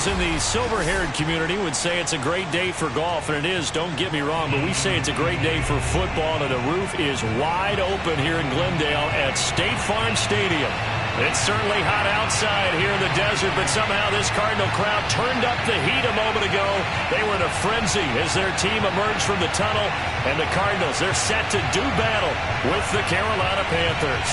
those in the silver-haired community would say it's a great day for golf, and it is, don't get me wrong, but we say it's a great day for football, and the roof is wide open here in Glendale at State Farm Stadium. It's certainly hot outside here in the desert, but somehow this Cardinal crowd turned up the heat a moment ago. They were in a frenzy as their team emerged from the tunnel, and the Cardinals, they're set to do battle with the Carolina Panthers.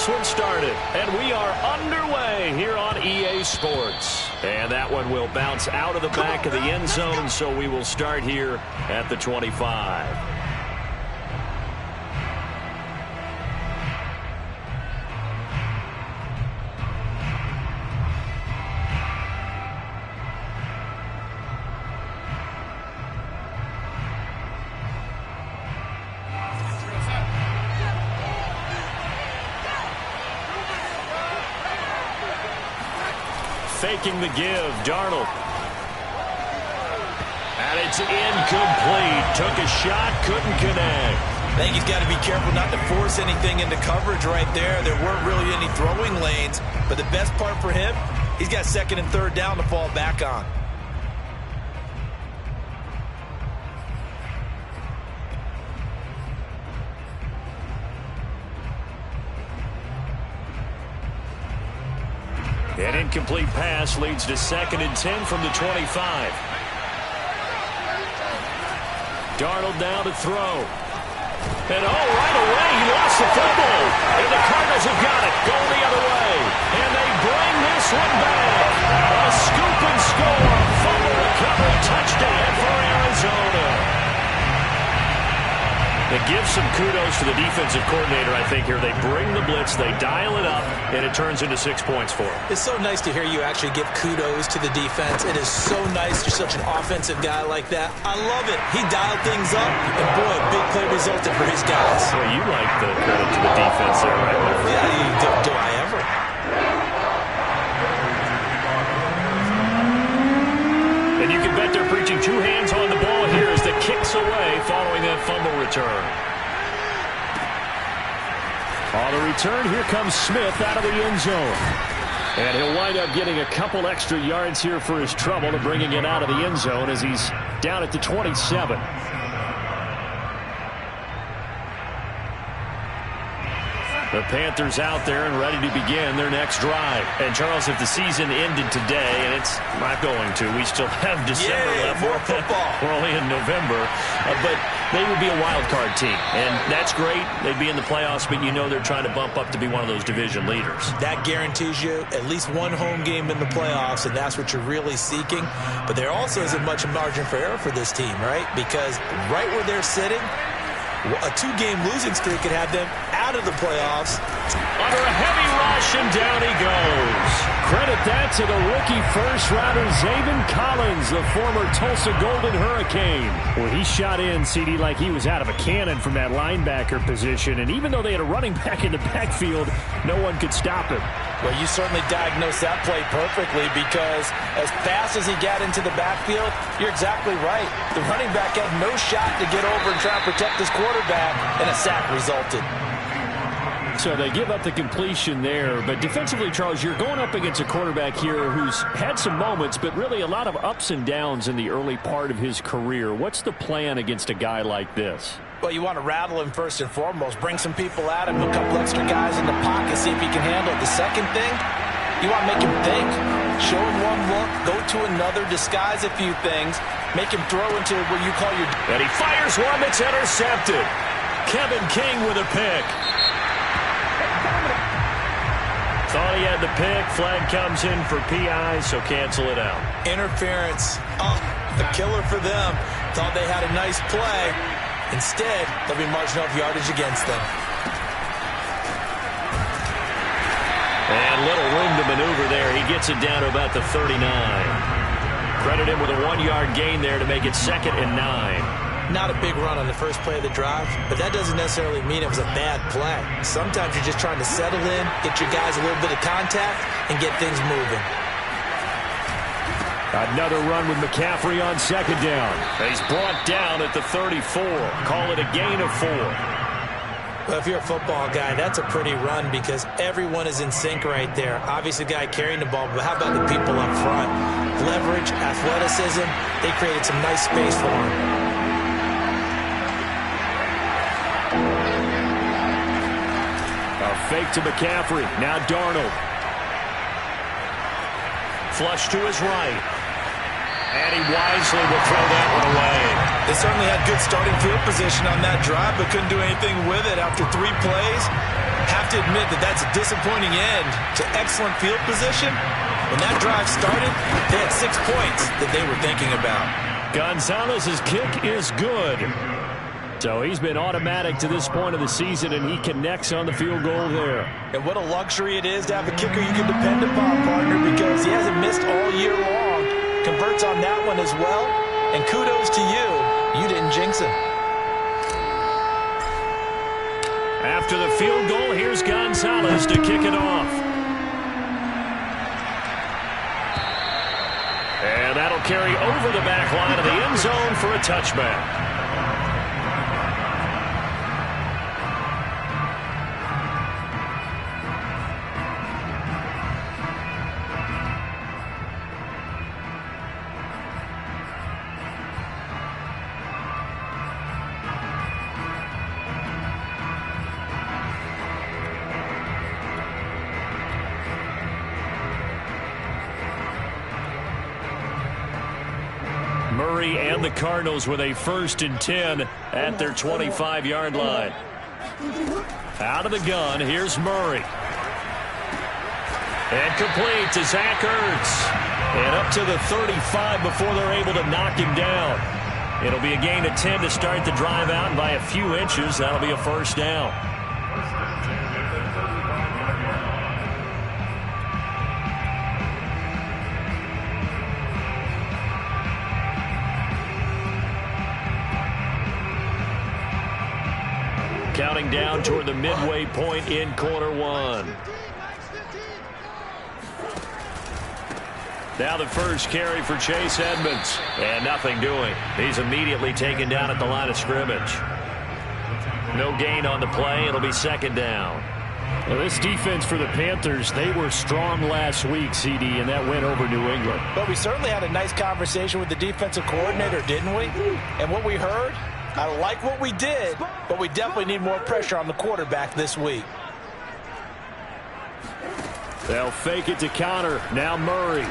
One started, and we are underway here on EA Sports. And that one will bounce out of the back of the end zone, so we will start here at the 25. Faking the give, Darnold. And it's incomplete. Took a shot, couldn't connect. I think he's got to be careful not to force anything into coverage right there. There weren't really any throwing lanes. But the best part for him, he's got second and third down to fall back on. An incomplete pass leads to second and 10 from the 25. Darnold now to throw. And right away, he lost the football. And the Cardinals have got it, going the other way. And they bring this one back. A scoop and score, fumble recovery, touchdown for Arizona. It gives some kudos to the defensive coordinator, I think, here. They bring the blitz, they dial it up, and it turns into 6 points for them. It's so nice to hear you actually give kudos to the defense. It is so nice. You're such an offensive guy like that. I love it. He dialed things up, and boy, a big play resulted for his guys. Well, you like the credit to the defense there, right, my friend? Yeah, do I ever? And you can bet they're preaching two hands on the ball here as the kicks away following that fumble return. On the return, here comes Smith out of the end zone. And he'll wind up getting a couple extra yards here for his trouble to bringing it out of the end zone as he's down at the 27. The Panthers out there and ready to begin their next drive. And, Charles, if the season ended today, and it's not going to, we still have December left. More football. We're only in November. But they would be a wild card team. And that's great. They'd be in the playoffs, but you know they're trying to bump up to be one of those division leaders. That guarantees you at least one home game in the playoffs, and that's what you're really seeking. But there also isn't much margin for error for this team, right? Because right where they're sitting, a two-game losing streak could have them out of the playoffs. Under a heavy rush, and down he goes. Credit that to the rookie first-rounder, Zaven Collins, the former Tulsa Golden Hurricane. Well, he shot in, CD, like he was out of a cannon from that linebacker position. And even though they had a running back in the backfield, no one could stop him. Well, you certainly diagnosed that play perfectly because as fast as he got into the backfield, you're exactly right. The running back had no shot to get over and try to protect his quarterback, and a sack resulted. So they give up the completion there. But defensively, Charles, you're going up against a quarterback here who's had some moments, but really a lot of ups and downs in the early part of his career. What's the plan against a guy like this? Well, you want to rattle him first and foremost. Bring some people at him, a couple extra guys in the pocket, see if he can handle it. The second thing, you want to make him think. Show him one look, go to another, disguise a few things, make him throw into what you call your... And he fires one that's intercepted. Kevin King with a pick. Thought he had the pick. Flag comes in for PI, so cancel it out. Interference. Oh, a killer for them. Thought they had a nice play. Instead, they'll be marching off yardage against them. And little room to maneuver there. He gets it down to about the 39. Credit him with a 1-yard gain there to make it 2nd and 9. Not a big run on the first play of the drive, but that doesn't necessarily mean it was a bad play. Sometimes you're just trying to settle in, get your guys a little bit of contact, and get things moving. Another run with McCaffrey on second down. He's brought down at the 34. Call it a gain of 4. Well, if you're a football guy, that's a pretty run because everyone is in sync right there. Obviously, the guy carrying the ball, but how about the people up front? Leverage, athleticism, they created some nice space for him. A fake to McCaffrey. Now Darnold. Flush to his right. And he wisely will throw that one away. They certainly had good starting field position on that drive, but couldn't do anything with it after 3 plays. Have to admit that that's a disappointing end to excellent field position. When that drive started, they had 6 points that they were thinking about. Gonzalez's kick is good. So he's been automatic to this point of the season, and he connects on the field goal there. And what a luxury it is to have a kicker you can depend upon, partner, because he hasn't missed all year long. Converts on that one as well, and kudos to you. You didn't jinx him. After the field goal, here's Gonzalez to kick it off. And that'll carry over the back line of the end zone for a touchback. Murray and the Cardinals with a 1st and 10 at their 25-yard line. Out of the gun, here's Murray. And complete to Zach Ertz. And up to the 35 before they're able to knock him down. It'll be a gain of 10 to start the drive out, and by a few inches, that'll be a 1st down. Counting down toward the midway point in quarter 1. Now the first carry for Chase Edmonds. And nothing doing. He's immediately taken down at the line of scrimmage. No gain on the play. It'll be 2nd down. Well, this defense for the Panthers, they were strong last week, CD, and that went over New England. But we certainly had a nice conversation with the defensive coordinator, didn't we? And what we heard, I like what we did, but we definitely need more pressure on the quarterback this week. They'll fake it to counter. Now Murray.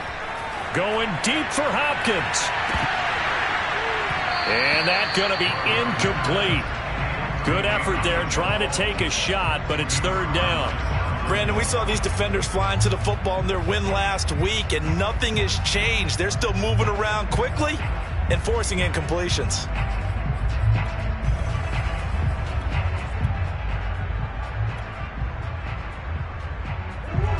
Going deep for Hopkins. And that's going to be incomplete. Good effort there trying to take a shot, but it's 3rd down. Brandon, we saw these defenders flying to the football in their win last week, and nothing has changed. They're still moving around quickly and forcing incompletions.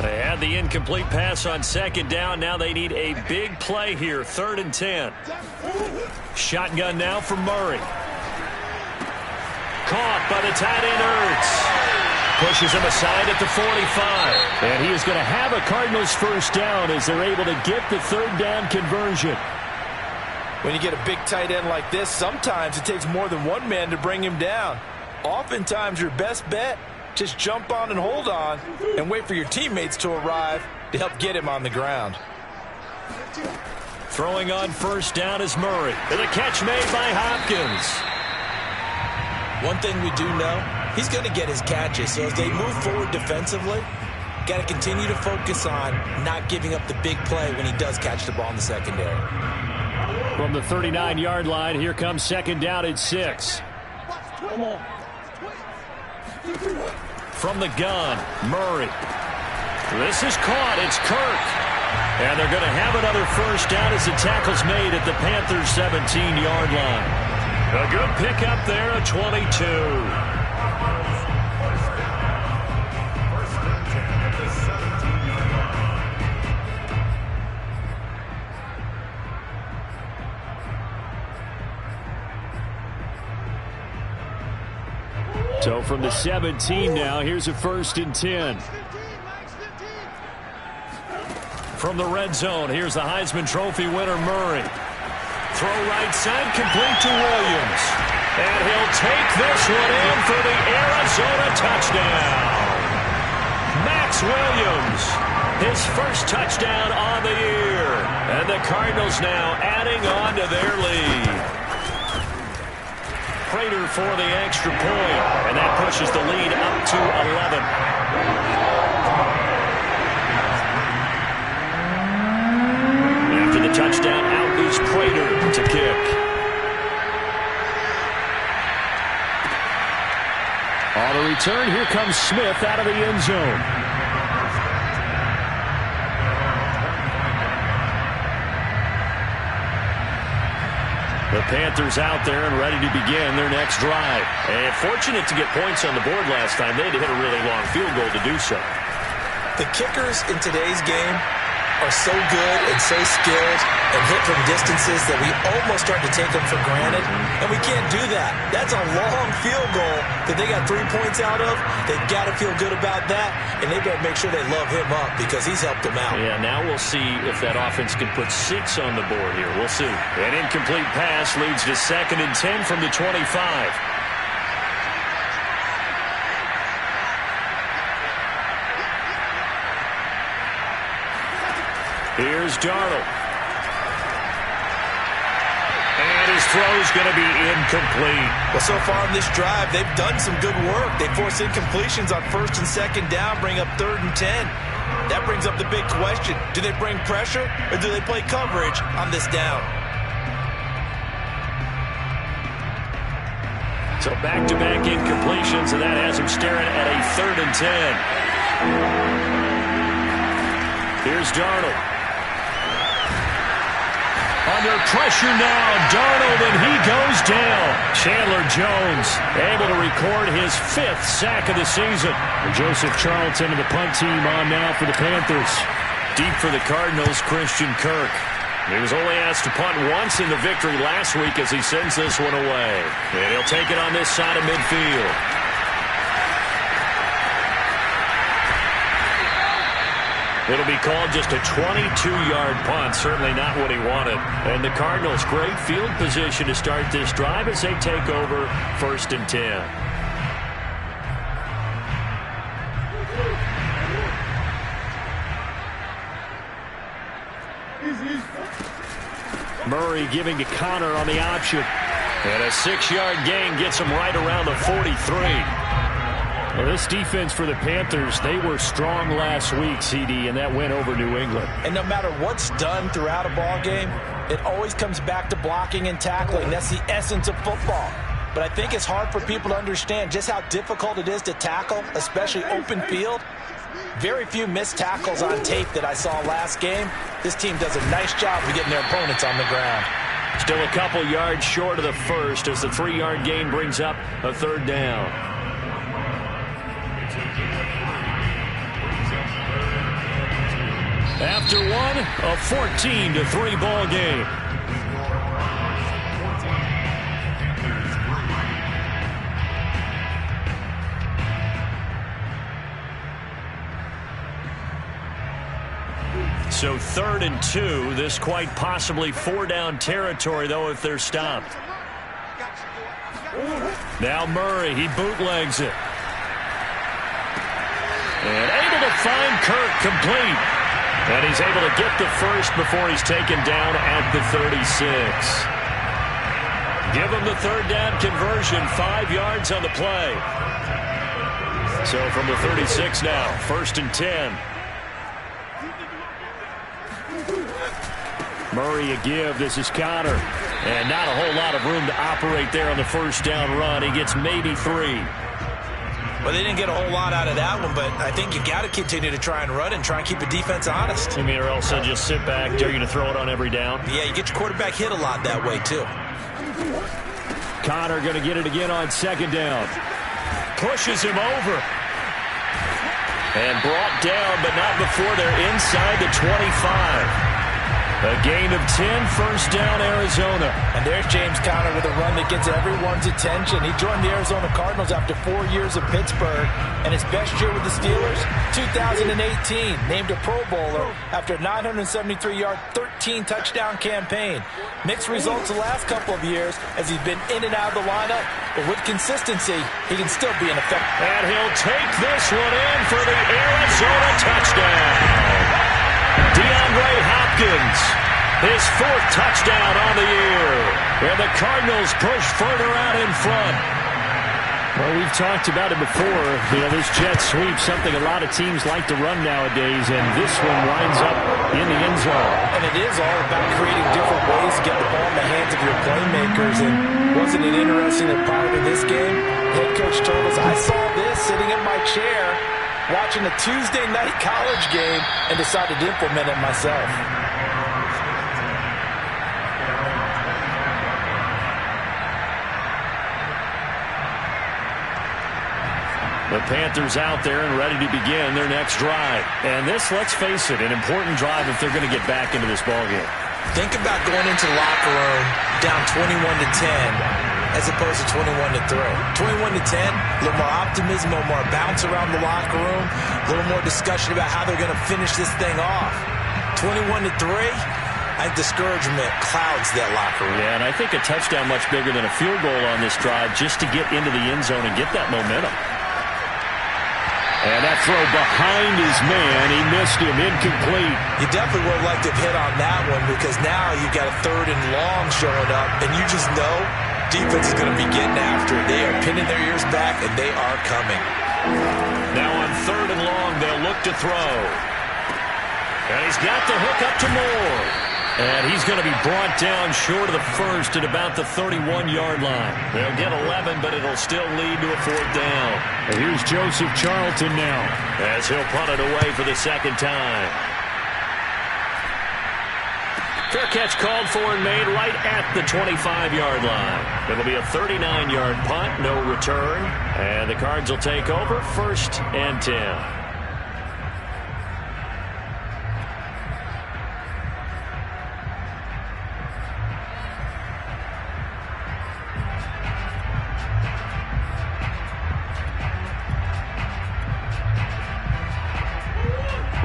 They had the incomplete pass on 2nd down. Now they need a big play here. 3rd and 10. Shotgun now for Murray. Caught by the tight end Ertz. Pushes him aside at the 45. And he is going to have a Cardinals 1st down as they're able to get the 3rd down conversion. When you get a big tight end like this, sometimes it takes more than one man to bring him down. Oftentimes your best bet, just jump on and hold on and wait for your teammates to arrive to help get him on the ground. Throwing on 1st down is Murray. And the catch made by Hopkins. One thing we do know, he's going to get his catches. So as they move forward defensively, got to continue to focus on not giving up the big play when he does catch the ball in the secondary. From the 39-yard line, here comes 2nd down at 6. From the gun, Murray. This is caught. It's Kirk. And they're going to have another 1st down as the tackle's made at the Panthers' 17-yard line. A good pickup there at 22. So from the 17 now, here's a 1st and 10. From the red zone, here's the Heisman Trophy winner, Murray. Throw right side, complete to Williams. And he'll take this one in for the Arizona touchdown. Max Williams, his first touchdown on the year. And the Cardinals now adding on to their lead. Prater for the extra point, and that pushes the lead up to 11. After the touchdown, out is Prater to kick. On the return, here comes Smith out of the end zone. The Panthers out there and ready to begin their next drive. And fortunate to get points on the board last time. They had to hit a really long field goal to do so. The kickers in today's game are so good and so skilled and hit from distances that we almost start to take them for granted. And we can't do that. That's a long field goal that they got 3 points out of. They've got to feel good about that. And they better make sure they love him up because he's helped them out. Yeah, now we'll see if that offense can put 6 on the board here. We'll see. An incomplete pass leads to 2nd and 10 from the 25. Here's Darnold. And his throw's going to be incomplete. Well, so far in this drive, they've done some good work. They force incompletions on 1st and 2nd down, bring up 3rd and 10. That brings up the big question. Do they bring pressure or do they play coverage on this down? So back-to-back incompletions, and that has him staring at a 3rd and 10. Here's Darnold. Under pressure now, Darnold, and he goes down. Chandler Jones able to record his 5th sack of the season. And Joseph Charlton and the punt team on now for the Panthers. Deep for the Cardinals, Christian Kirk. He was only asked to punt once in the victory last week as he sends this one away. And he'll take it on this side of midfield. It'll be called just a 22-yard punt. Certainly not what he wanted. And the Cardinals, great field position to start this drive as they take over 1st and 10. Murray giving to Connor on the option. And a 6-yard gain gets him right around the 43. Well, this defense for the Panthers, they were strong last week, CD, and that went over New England. And no matter what's done throughout a ball game, it always comes back to blocking and tackling. That's the essence of football. But I think it's hard for people to understand just how difficult it is to tackle, especially open field. Very few missed tackles on tape that I saw last game. This team does a nice job of getting their opponents on the ground. Still a couple yards short of the first as the 3-yard gain brings up a 3rd down. After one, a 14-3 ball game. So 3rd and 2. This quite possibly 4-down territory, though, if they're stopped. Now Murray, he bootlegs it. And able to find Kirk complete. And he's able to get the first before he's taken down at the 36. Give him the 3rd down conversion, 5 yards on the play. So from the 36 now, 1st and 10. Murray a give. This is Connor. And not a whole lot of room to operate there on the 1st down run. He gets maybe 3. Well, they didn't get a whole lot out of that one, but I think you got to continue to try and run and try and keep the defense honest. You mean, or else they'll just sit back. They're going to throw it on every down? Yeah, you get your quarterback hit a lot that way, too. Connor going to get it again on 2nd down. Pushes him over. And brought down, but not before they're inside the 25. A gain of 10, first down, Arizona. And there's James Conner with a run that gets everyone's attention. He joined the Arizona Cardinals after 4 years in Pittsburgh, and his best year with the Steelers, 2018, named a Pro Bowler after a 973-yard, 13-touchdown campaign. Mixed results the last couple of years as he's been in and out of the lineup, but with consistency, he can still be an effective. And he'll take this one in for the Arizona touchdown. DeAndre Hopkins, his 4th touchdown on the year. And the Cardinals push further out in front. Well, we've talked about it before. This jet sweep, something a lot of teams like to run nowadays, and this one winds up in the end zone. And it is all about creating different ways to get the ball in the hands of your playmakers. And wasn't it interesting that prior to this game, head coach told us, I saw this sitting in my chair watching a Tuesday night college game and decided to implement it myself. The Panthers out there and ready to begin their next drive. And this, let's face it, an important drive if they're going to get back into this ballgame. Think about going into the locker room down 21-10 as opposed to 21-3. 21-10, a little more optimism, a little more bounce around the locker room, a little more discussion about how they're going to finish this thing off. 21-3, I think discouragement clouds that locker room. Yeah, and I think a touchdown much bigger than a field goal on this drive just to get into the end zone and get that momentum. And that throw behind his man, he missed him, incomplete. You definitely would like to have hit on that one because now you've got a 3rd and long showing up, and you just know defense is going to be getting after it. They are pinning their ears back, and they are coming. Now on 3rd and long, they'll look to throw. And he's got the hook up to Moore. And he's going to be brought down short of the first at about the 31-yard line. They'll get 11, but it'll still lead to a 4th down. And here's Joseph Charlton now as he'll punt it away for the 2nd time. Fair catch called for and made right at the 25-yard line. It'll be a 39-yard punt, no return. And the Cards will take over, 1st and 10.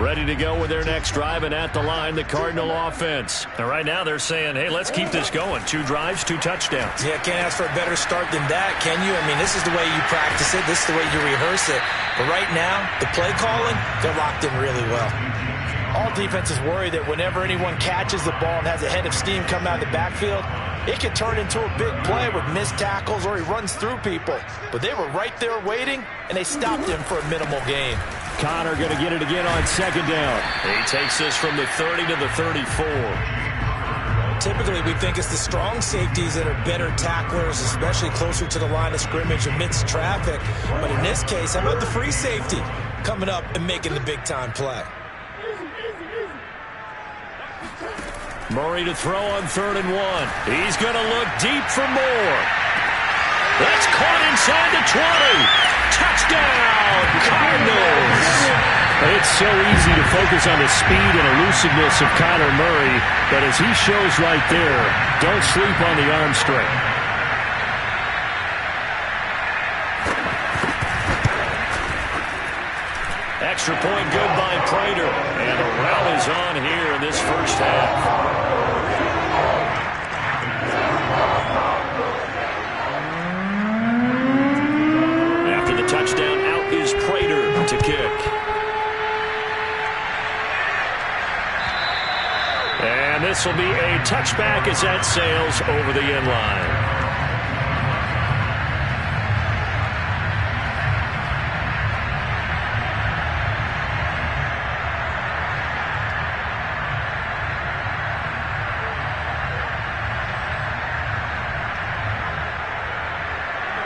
Ready to go with their next drive, and at the line, the Cardinal offense. And right now they're saying, hey, let's keep this going. 2 drives, 2 touchdowns. Yeah, can't ask for a better start than that, can you? I mean, this is the way you practice it. This is the way you rehearse it. But right now, the play calling, they're locked in really well. All defenses worry that whenever anyone catches the ball and has a head of steam come out of the backfield, it could turn into a big play with missed tackles or he runs through people. But they were right there waiting, and they stopped him for a minimal gain. Connor going to get it again on 2nd down. He takes this from the 30 to the 34. Typically, we think it's the strong safeties that are better tacklers, especially closer to the line of scrimmage amidst traffic. But in this case, how about the free safety coming up and making the big-time play? Murray to throw on 3rd and 1. He's going to look deep for Moore. That's caught inside the 20. Touchdown, Cardinals! It's so easy to focus on the speed and elusiveness of Kyler Murray, but as he shows right there, don't sleep on the arm strength. Extra point good by Prater, and a rally's on here in this first half. Touchdown, out is Prater to kick. And this will be a touchback as that sails over the end line.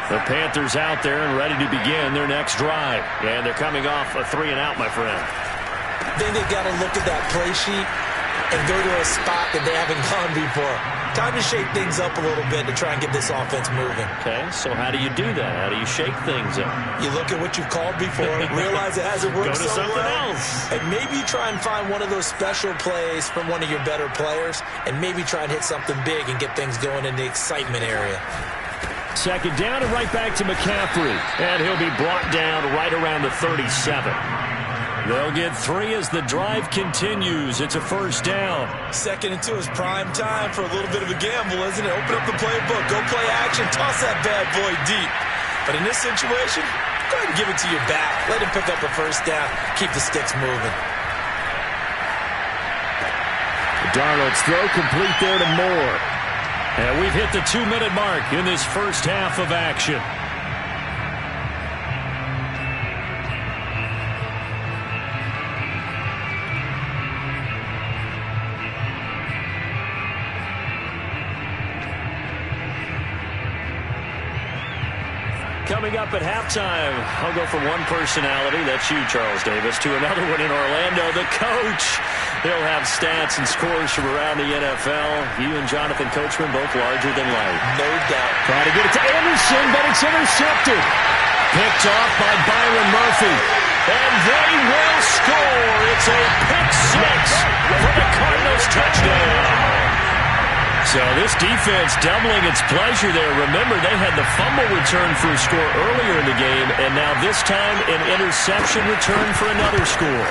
The Panthers out there and ready to begin their next drive. And they're coming off a 3-and-out, my friend. Then they've got to look at that play sheet and go to a spot that they haven't gone before. Time to shake things up a little bit to try and get this offense moving. Okay, so how do you do that? How do you shake things up? You look at what you've called before, realize it hasn't worked so well. Go to something else. And maybe try and find one of those special plays from one of your better players, and maybe try and hit something big and get things going in the excitement area. Second down and right back to McCaffrey. And he'll be brought down right around the 37. They'll get 3 as the drive continues. It's a first down. 2nd and 2 is prime time for a little bit of a gamble, isn't it? Open up the playbook, go play action, toss that bad boy deep. But in this situation, go ahead and give it to your back. Let him pick up a first down. Keep the sticks moving. Darnold's throw complete there to Moore. And we've hit the 2-minute mark in this first half of action. Coming up at halftime, I'll go from one personality, that's you, Charles Davis, to another one in Orlando, the coach. He'll have stats and scores from around the NFL. You and Jonathan Coachman both larger than life. No doubt. Trying to get it to Anderson, but it's intercepted. Picked off by Byron Murphy. And they will score. It's a pick six for the Cardinals touchdown. So this defense doubling its pleasure there. Remember, they had the fumble return for a score earlier in the game, and now this time an interception return for another score.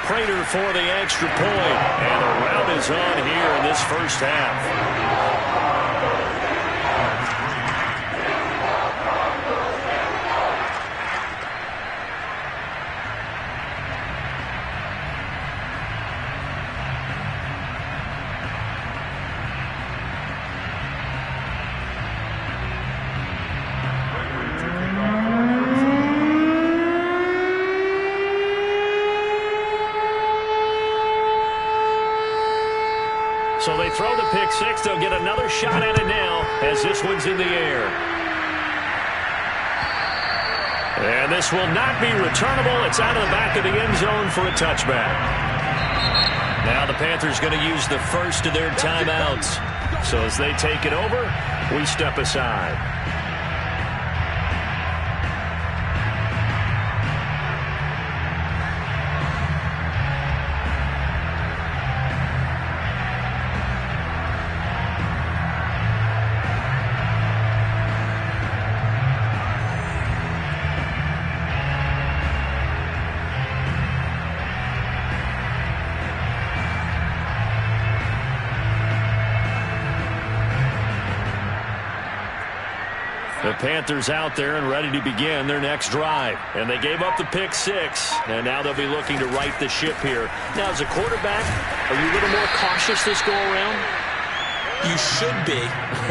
Prater for the extra point, and the rout is on here in this first half. So they throw the pick six. They'll get another shot at it now as this one's in the air. And this will not be returnable. It's out of the back of the end zone for a touchback. Now the Panthers going to use the first of their timeouts. So as they take it over, we step aside. The Panthers out there and ready to begin their next drive. And they gave up the pick six, and now they'll be looking to right the ship here. Now, as a quarterback, are you a little more cautious this go-around? You should be,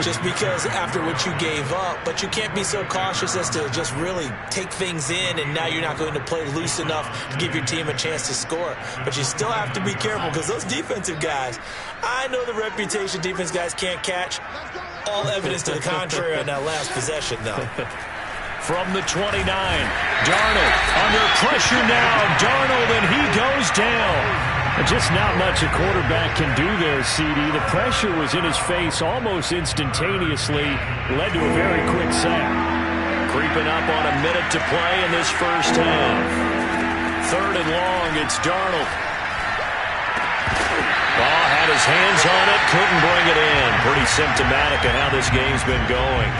just because after what you gave up, but you can't be so cautious as to just really take things in, and now you're not going to play loose enough to give your team a chance to score. But you still have to be careful, because those defensive guys, I know the reputation defense guys can't catch. All evidence to the contrary on that last possession, though. From the 29, Darnold under pressure now. Darnold, and he goes down. Just not much a quarterback can do there, CD. The pressure was in his face almost instantaneously. Led to a very quick sack. Creeping up on a minute to play in this first half. 3rd and long, it's Darnold. Ball had his hands on it, couldn't bring it in. Pretty symptomatic of how this game's been going.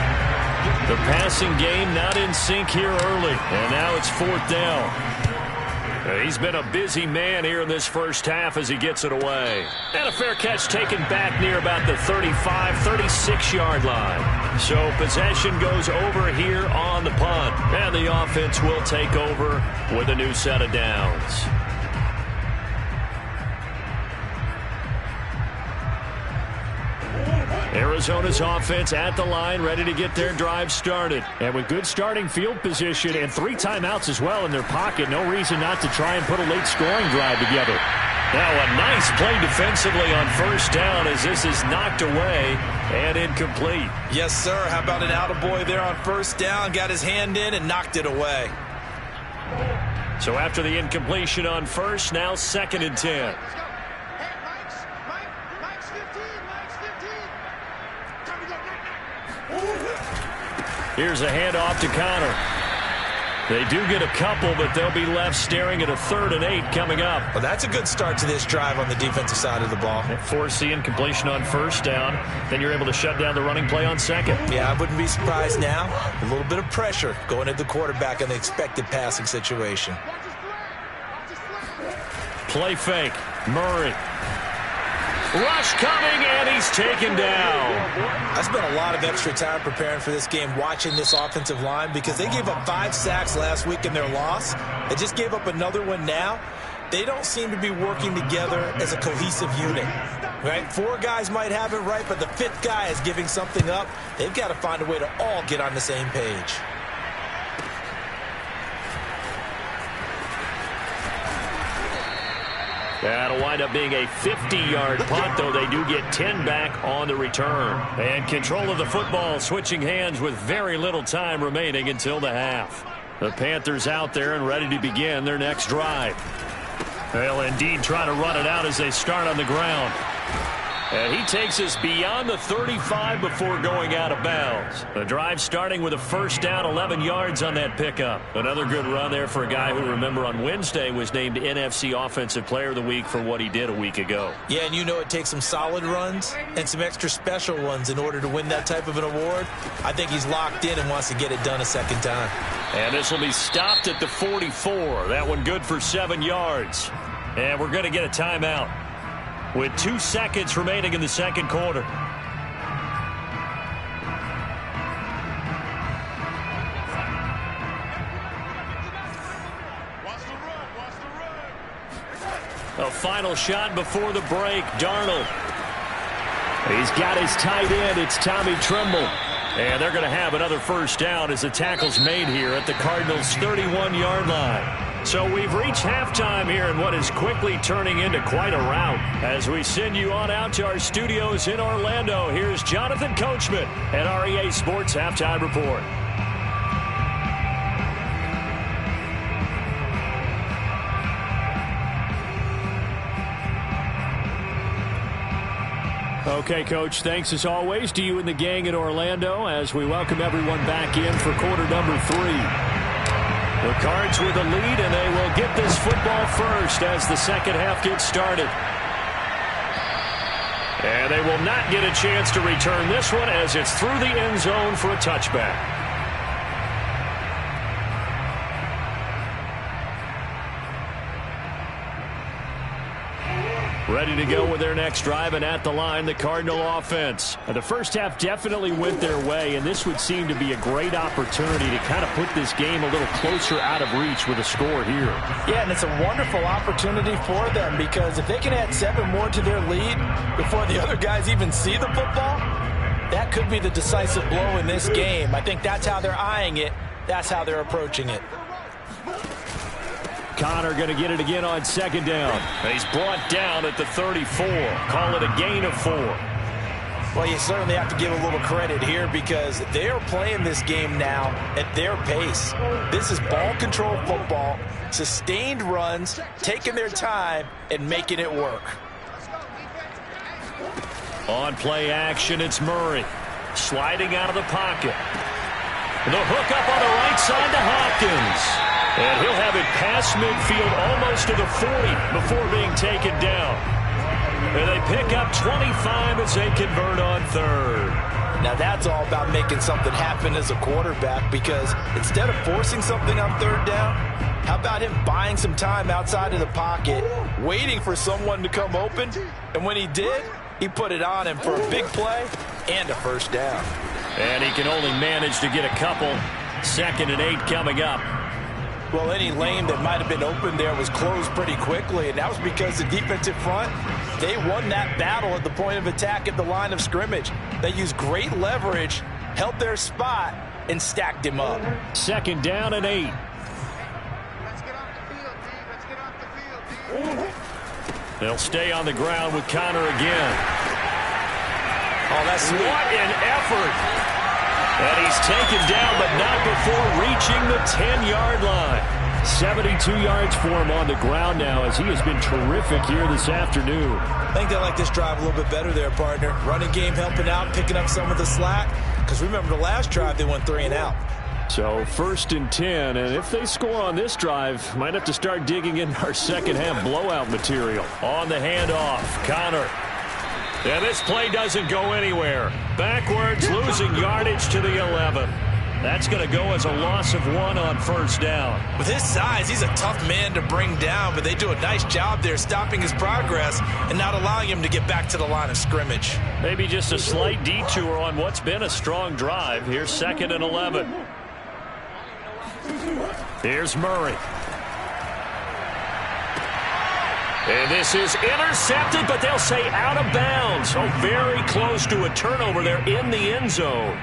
The passing game not in sync here early, and now it's 4th down. He's been a busy man here in this first half as he gets it away. And a fair catch taken back near about the 35, 36-yard line. So possession goes over here on the punt, and the offense will take over with a new set of downs. Arizona's offense at the line, ready to get their drive started. And with good starting field position and 3 timeouts as well in their pocket, no reason not to try and put a late scoring drive together. Now a nice play defensively on first down as this is knocked away and incomplete. Yes, sir. How about an attaboy there on first down? Got his hand in and knocked it away. So after the incompletion on first, now 2nd and 10. Here's a handoff to Connor. They do get a couple, but they'll be left staring at a 3rd and 8 coming up. Well, that's a good start to this drive on the defensive side of the ball. Foreseeing completion on 1st down. Then you're able to shut down the running play on 2nd. Yeah, I wouldn't be surprised now. A little bit of pressure going at the quarterback in the expected passing situation. Play fake. Murray. Rush coming, and he's taken down. I spent a lot of extra time preparing for this game watching this offensive line because they gave up 5 sacks last week in their loss. They just gave up another one now. They don't seem to be working together as a cohesive unit. Right? 4 guys might have it right, but the 5th guy is giving something up. They've got to find a way to all get on the same page. That'll wind up being a 50-yard punt, though they do get 10 back on the return. And control of the football switching hands with very little time remaining until the half. The Panthers out there and ready to begin their next drive. They'll indeed try to run it out as they start on the ground. And he takes us beyond the 35 before going out of bounds. The drive starting with a 1st down, 11 yards on that pickup. Another good run there for a guy who, remember, on Wednesday was named NFC Offensive Player of the Week for what he did a week ago. Yeah, and you know it takes some solid runs and some extra special ones in order to win that type of an award. I think he's locked in and wants to get it done a 2nd time. And this will be stopped at the 44. That one good for 7 yards. And we're going to get a timeout with 2 seconds remaining in the 2nd quarter. A final shot before the break. Darnold. He's got his tight end. It's Tommy Tremble. And they're going to have another 1st down as the tackle's made here at the Cardinals' 31-yard line. So we've reached halftime here in what is quickly turning into quite a rout. As we send you on out to our studios in Orlando, here's Jonathan Coachman at REA Sports Halftime Report. Okay, Coach, thanks as always to you and the gang in Orlando as we welcome everyone back in for quarter number 3. The Cards with a lead, and they will get this football first as the 2nd half gets started. And they will not get a chance to return this one as it's through the end zone for a touchback. Ready to go with their next drive, and at the line, the Cardinal offense. The 1st half definitely went their way, and this would seem to be a great opportunity to kind of put this game a little closer out of reach with a score here. Yeah, and it's a wonderful opportunity for them because if they can add 7 more to their lead before the other guys even see the football, that could be the decisive blow in this game. I think that's how they're eyeing it. That's how they're approaching it. Connor going to get it again on 2nd down. He's brought down at the 34. Call it a gain of 4. Well, you certainly have to give a little credit here because they are playing this game now at their pace. This is ball control football, sustained runs, taking their time, and making it work. On play action, it's Murray. Sliding out of the pocket. The hook up on the right side to Hopkins. And he'll have it past midfield almost to the 40 before being taken down. And they pick up 25 as they convert on 3rd. Now that's all about making something happen as a quarterback because instead of forcing something on 3rd down, how about him buying some time outside of the pocket, waiting for someone to come open, and when he did, he put it on him for a big play and a 1st down. And he can only manage to get a couple. 2nd and 8 coming up. Well, any lane that might have been open there was closed pretty quickly, and that was because the defensive front, they won that battle at the point of attack at the line of scrimmage. They used great leverage, held their spot, and stacked him up. 2nd down and 8. Let's get off the field, D. Let's get off the field, D. They'll stay on the ground with Connor again. Oh, that's what an effort. And he's taken down, but not before reaching the 10-yard line. 72 yards for him on the ground now as he has been terrific here this afternoon. I think they like this drive a little bit better there, partner. Running game helping out, picking up some of the slack. Because remember the last drive, they went 3 and out. So 1st and 10, and if they score on this drive, might have to start digging in our second half blowout material. On the handoff, Connor. And this play doesn't go anywhere. Backwards, losing yardage to the 11. That's going to go as a loss of 1 on 1st down. With his size, he's a tough man to bring down, but they do a nice job there stopping his progress and not allowing him to get back to the line of scrimmage. Maybe just a slight detour on what's been a strong drive. Here's 2nd and 11. Here's Murray. And this is intercepted, but they'll say out of bounds. Oh, very close to a turnover there in the end zone.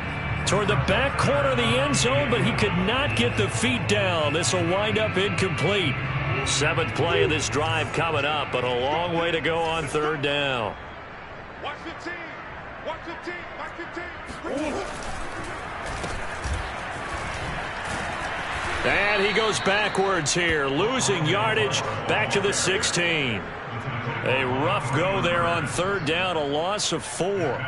Toward the back corner of the end zone, but he could not get the feet down. This will wind up incomplete. 7th play of this drive coming up, but a long way to go on 3rd down. Watch the team. Watch the team. Watch the team. And he goes backwards here, losing yardage back to the 16. A rough go there on 3rd down, a loss of 4.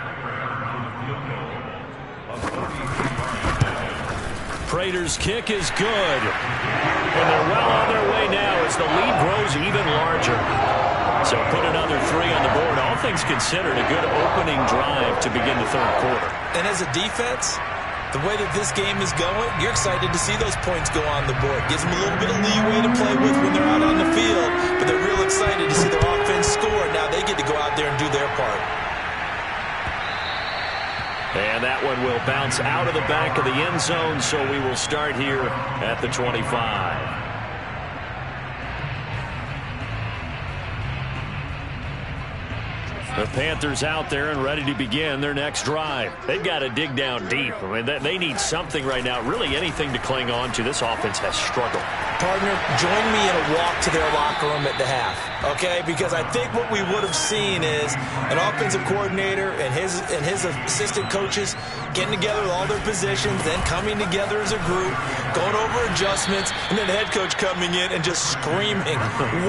Prater's kick is good. And they're well on their way now as the lead grows even larger. So put another 3 on the board. All things considered, a good opening drive to begin the 3rd quarter. And as a defense, the way that this game is going, you're excited to see those points go on the board. Gives them a little bit of leeway to play with when they're out on the field, but they're real excited to see their offense score. Now they get to go out there and do their part. And that one will bounce out of the back of the end zone, so we will start here at the 25. The Panthers out there and ready to begin their next drive. They've got to dig down deep. I mean, they need something right now, really anything to cling on to. This offense has struggled. Partner, join me in a walk to their locker room at the half, okay? Because I think what we would have seen is an offensive coordinator and his assistant coaches getting together with all their positions, then coming together as a group, going over adjustments, and then the head coach coming in and just screaming,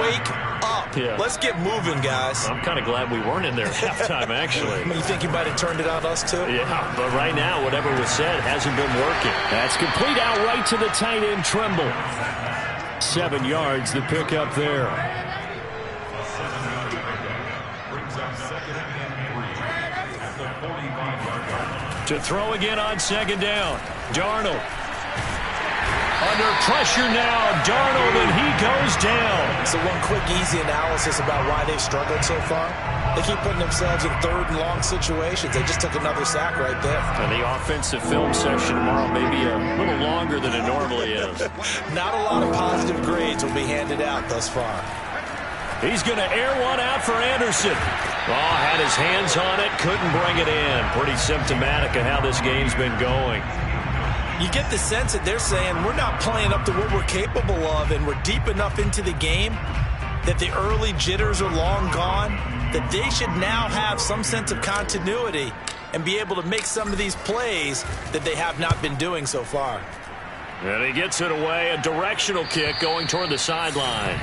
wake up. Yeah. Let's get moving, guys. I'm kind of glad we weren't in there at halftime, actually. You think you might have turned it on us, too? Yeah, but right now, whatever was said hasn't been working. That's complete out right to the tight end, Tremble. 7 yards, the pickup there. To throw again on 2nd down. Darnold. Under pressure now, Darnold, and he goes down. So one quick, easy analysis about why they've struggled so far. They keep putting themselves in 3rd and long situations. They just took another sack right there. And the offensive film session tomorrow may be a little longer than it normally is. Not a lot of positive grades will be handed out thus far. He's going to air one out for Anderson. Oh, had his hands on it, couldn't bring it in. Pretty symptomatic of how this game's been going. You get the sense that they're saying we're not playing up to what we're capable of, and we're deep enough into the game that the early jitters are long gone, that they should now have some sense of continuity and be able to make some of these plays that they have not been doing so far. And he gets it away, a directional kick going toward the sideline.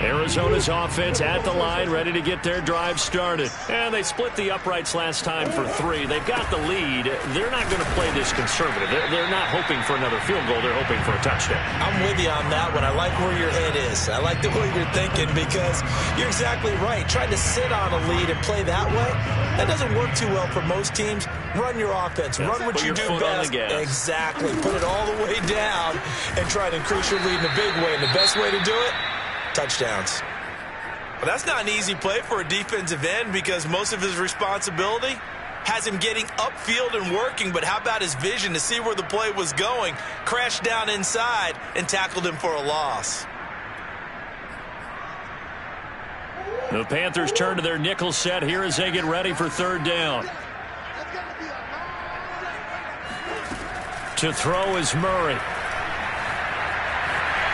Arizona's offense at the line, ready to get their drive started. And they split the uprights last time for 3. They've got the lead. They're not going to play this conservative. They're not hoping for another field goal. They're hoping for a touchdown. I'm with you on that one. I like where your head is. I like the way you're thinking because you're exactly right. Trying to sit on a lead and play that way, that doesn't work too well for most teams. Run your offense. Run what you do best. Exactly. Put it all the way down and try to increase your lead in a big way. And the best way to do it, touchdowns. Well, that's not an easy play for a defensive end because most of his responsibility has him getting upfield and working, but how about his vision to see where the play was going, crashed down inside, and tackled him for a loss. The Panthers turn to their nickel set here as they get ready for 3rd down. To throw is Murray.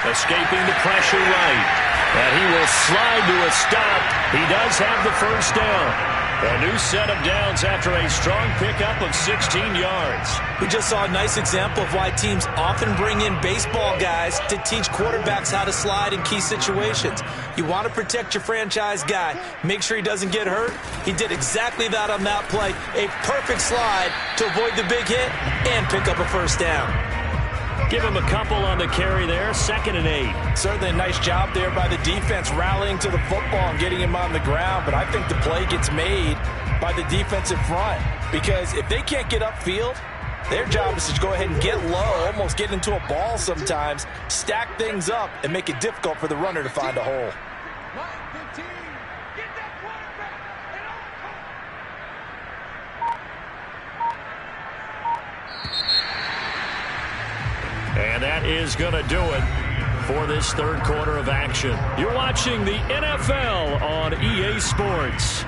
Escaping the pressure right. And he will slide to a the stop. He does have the first down. A new set of downs after a strong pickup of 16 yards. We just saw a nice example of why teams often bring in baseball guys to teach quarterbacks how to slide in key situations. You want to protect your franchise guy. Make sure he doesn't get hurt. He did exactly that on that play. A perfect slide to avoid the big hit and pick up a first down. Give him a couple on the carry there, 2nd and 8. Certainly a nice job there by the defense rallying to the football and getting him on the ground, but I think the play gets made by the defensive front because if they can't get upfield, their job is to go ahead and get low, almost get into a ball sometimes, stack things up, and make it difficult for the runner to find a hole. And that is going to do it for this third quarter of action. You're watching the NFL on EA Sports.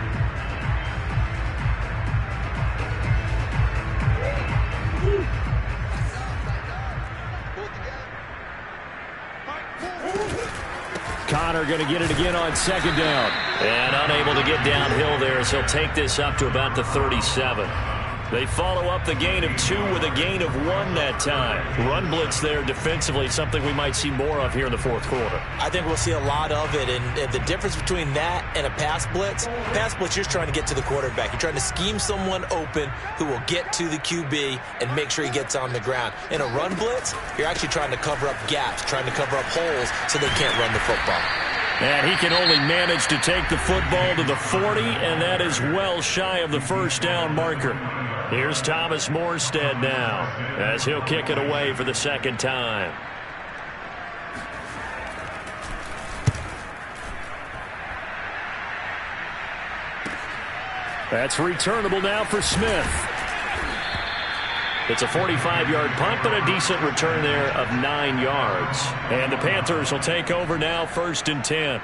Connor going to get it again on 2nd down. And unable to get downhill there as he'll take this up to about the 37. They follow up the gain of 2 with a gain of 1 that time. Run blitz there defensively, something we might see more of here in the fourth quarter. I think we'll see a lot of it, and the difference between that and a pass blitz, you're trying to get to the quarterback. You're trying to scheme someone open who will get to the QB and make sure he gets on the ground. In a run blitz, you're actually trying to cover up gaps, trying to cover up holes so they can't run the football. And he can only manage to take the football to the 40, and that is well shy of the first down marker. Here's Thomas Morstead now as he'll kick it away for the second time. That's returnable now for Smith. It's a 45-yard punt, but a decent return there of 9 yards. And the Panthers will take over now, 1st and 10.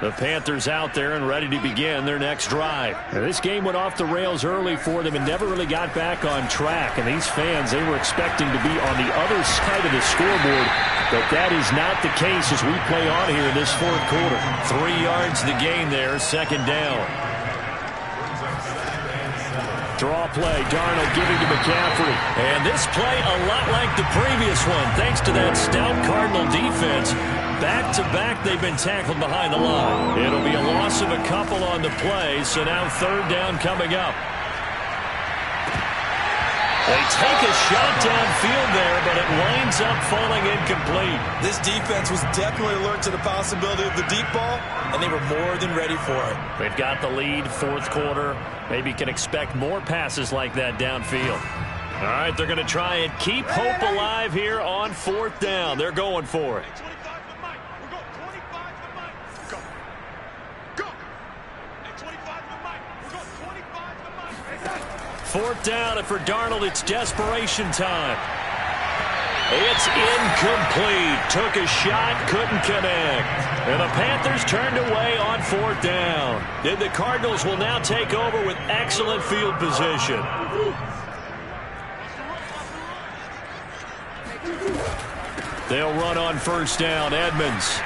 The Panthers out there and ready to begin their next drive. Now, this game went off the rails early for them and never really got back on track. And these fans, they were expecting to be on the other side of the scoreboard. But that is not the case as we play on here in this fourth quarter. 3 yards the gain there, 2nd down. Draw play, Darnold giving to McCaffrey. And this play a lot like the previous one, thanks to that stout Cardinal defense. Back-to-back, they've been tackled behind the line. It'll be a loss of a couple on the play, so now 3rd down coming up. They take a shot downfield there, but it winds up falling incomplete. This defense was definitely alert to the possibility of the deep ball, and they were more than ready for it. They've got the lead, fourth quarter. Maybe can expect more passes like that downfield. All right, they're going to try and keep hope alive here on 4th down. They're going for it. 4th down, and for Darnold, it's desperation time. It's incomplete. Took a shot, couldn't connect. And the Panthers turned away on 4th down. And the Cardinals will now take over with excellent field position. They'll run on 1st down, Edmonds.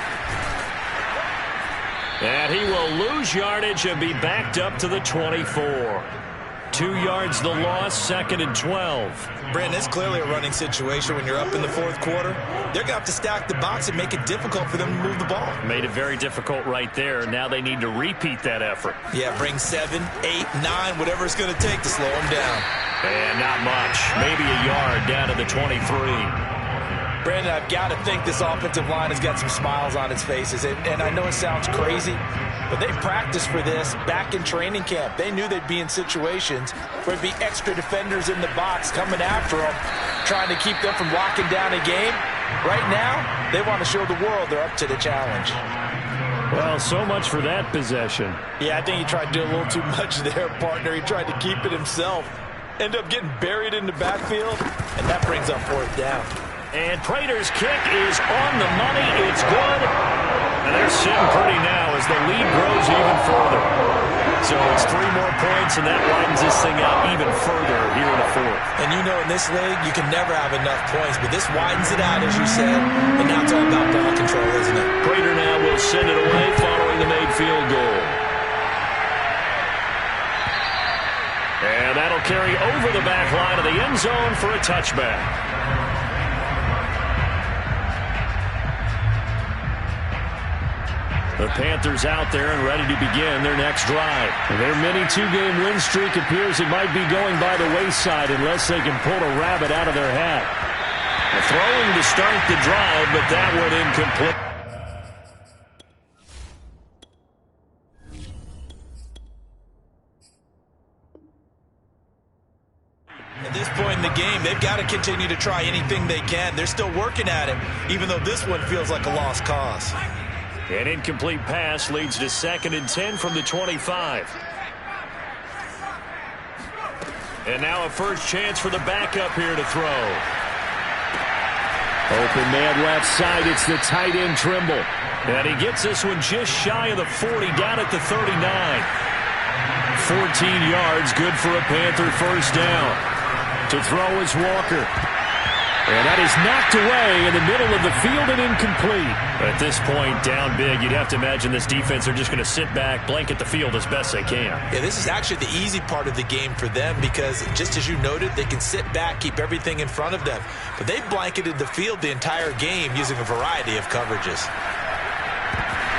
And he will lose yardage and be backed up to the 24. 2 yards the loss, 2nd and 12. Brandon, it's clearly a running situation when you're up in the fourth quarter. They're going to have to stack the box and make it difficult for them to move the ball. Made it very difficult right there. Now they need to repeat that effort. Yeah, bring 7, 8, 9, whatever it's going to take to slow them down. And not much. Maybe a yard down to the 23. Brandon, I've got to think this offensive line has got some smiles on its faces. And I know it sounds crazy, but they practiced for this back in training camp. They knew they'd be in situations where there'd be extra defenders in the box coming after them, trying to keep them from locking down a game. Right now, they want to show the world they're up to the challenge. Well, so much for that possession. Yeah, I think he tried to do a little too much there, partner. He tried to keep it himself. Ended up getting buried in the backfield, and that brings up 4th down. And Prater's kick is on the money. It's good. And they're sitting pretty now as the lead grows even further. So it's 3 more points, and that widens this thing out even further here in the fourth. And you know in this league, you can never have enough points, but this widens it out, as you said. And now it's all about ball control, isn't it? Prater now will send it away. field goal. And that'll carry over the back line of the end zone for a touchback. The Panthers out there and ready to begin their next drive. Their mini two-game win streak appears it might be going by the wayside unless they can pull a rabbit out of their hat. Throwing to start the drive, but that went incomplete. At this point in the game, they've got to continue to try anything they can. They're still working at it, even though this one feels like a lost cause. An incomplete pass leads to 2nd and 10 from the 25. And now a first chance for the backup here to throw. Open man left side. It's the tight end Trimble. And he gets this one just shy of the 40, down at the 39. 14 yards, good for a Panther first down. To throw is Walker. And that is knocked away in the middle of the field and incomplete. At this point, down big, you'd have to imagine this defense are just going to sit back, blanket the field as best they can. Yeah, this is actually the easy part of the game for them because, just as you noted, they can sit back, keep everything in front of them. But they blanketed the field the entire game using a variety of coverages.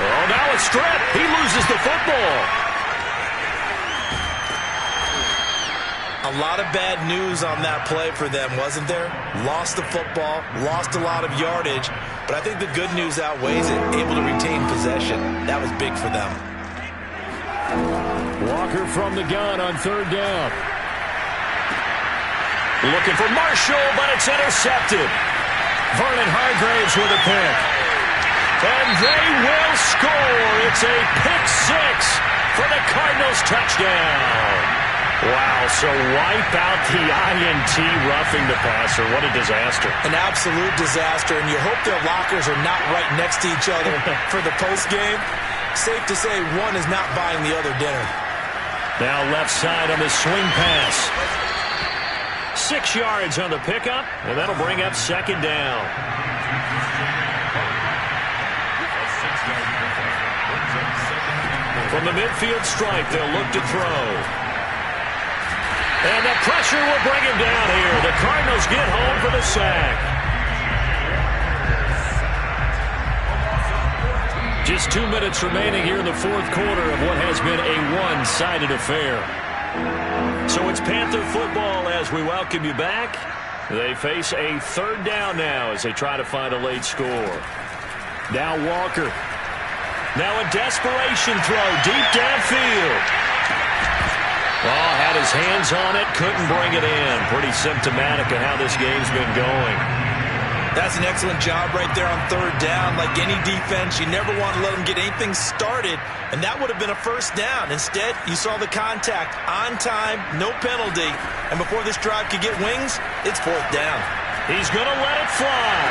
Oh, now a strip. He loses the football. A lot of bad news on that play for them, wasn't there? Lost the football, lost a lot of yardage, but I think the good news outweighs it, able to retain possession. That was big for them. Walker from the gun on 3rd down. Looking for Marshall, but it's intercepted. Vernon Hargraves with a pick. And they will score. It's a pick 6 for the Cardinals touchdown. Wow, so wipe out the INT roughing the passer. What a disaster. An absolute disaster, and you hope their lockers are not right next to each other for the postgame. Safe to say one is not buying the other dinner. Now left side on the swing pass. 6 yards on the pickup, and that'll bring up 2nd down. From the midfield stripe, they'll look to throw. And the pressure will bring him down here. The Cardinals get home for the sack. Just 2 minutes remaining here in the 4th quarter of what has been a one-sided affair. So it's Panther football as we welcome you back. They face a 3rd down now as they try to find a late score. Now Walker. Now a desperation throw deep downfield. Oh, had his hands on it, couldn't bring it in. Pretty symptomatic of how this game's been going. That's an excellent job right there on 3rd down. Like any defense, you never want to let them get anything started, and that would have been a first down. Instead, you saw the contact on time, no penalty, and before this drive could get wings, it's 4th down. He's going to let it fly.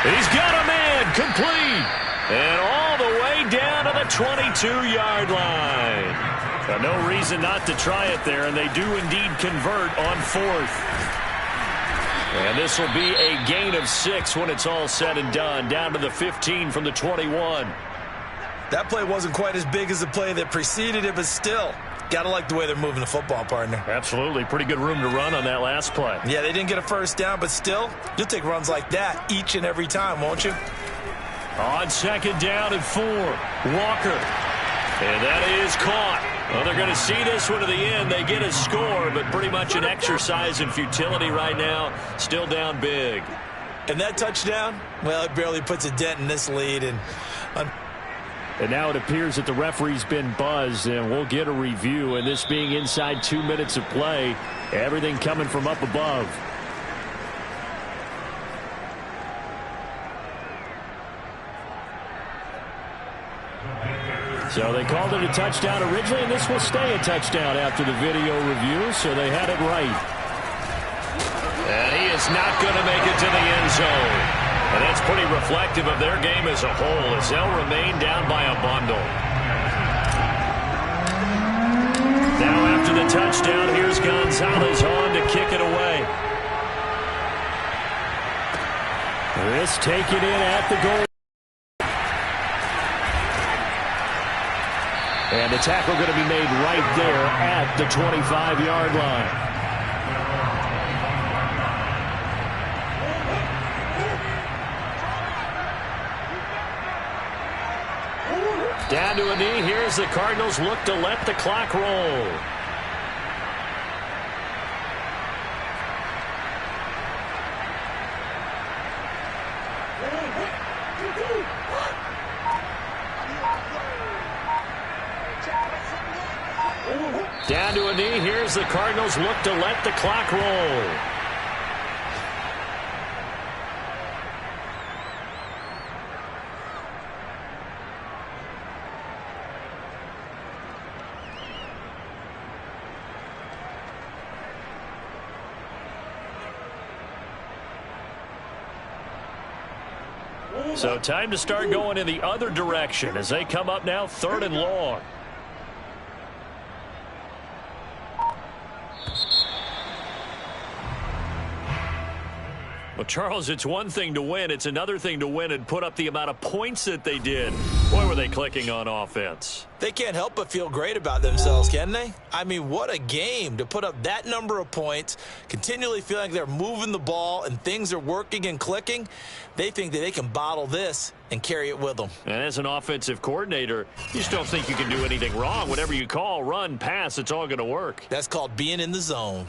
He's got a man complete, and all the way down to the 22-yard line. No reason not to try it there, and they do indeed convert on 4th. And this will be a gain of 6 when it's all said and done, down to the 15 from the 21. That play wasn't quite as big as the play that preceded it, but still, got to like the way they're moving the football, partner. Absolutely. Pretty good room to run on that last play. Yeah, they didn't get a first down, but still, you'll take runs like that each and every time, won't you? On 2nd down and 4, Walker. And that is caught. Well, they're going to see this one to the end. They get a score, but pretty much an exercise in futility right now. Still down big. And that touchdown, well, it barely puts a dent in this lead. And now it appears that the referee's been buzzed, and we'll get a review. And this being inside 2 minutes of play, everything coming from up above. So they called it a touchdown originally, and this will stay a touchdown after the video review, so they had it right. And he is not going to make it to the end zone. And that's pretty reflective of their game as a whole, as they'll remain down by a bundle. Now after the touchdown, here's Gonzalez on to kick it away. This taken in at the goal. And the tackle going to be made right there at the 25-yard line. Down to a knee. Here's the Cardinals look to let the clock roll. Down to a knee. Here's the Cardinals look to let the clock roll. So time to start going in the other direction as they come up now 3rd and long. Well, Charles, it's one thing to win. It's another thing to win and put up the amount of points that they did. Boy, were they clicking on offense. They can't help but feel great about themselves, can they? I mean, what a game to put up that number of points, continually feeling like they're moving the ball and things are working and clicking. They think that they can bottle this and carry it with them. And as an offensive coordinator, you just don't think you can do anything wrong. Whatever you call, run, pass, it's all going to work. That's called being in the zone.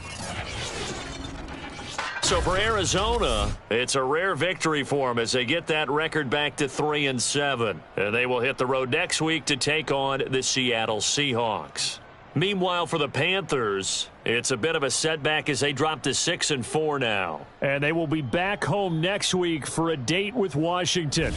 So for Arizona, it's a rare victory for them as they get that record back to 3-7. And they will hit the road next week to take on the Seattle Seahawks. Meanwhile, for the Panthers, it's a bit of a setback as they drop to 6-4 now. And they will be back home next week for a date with Washington.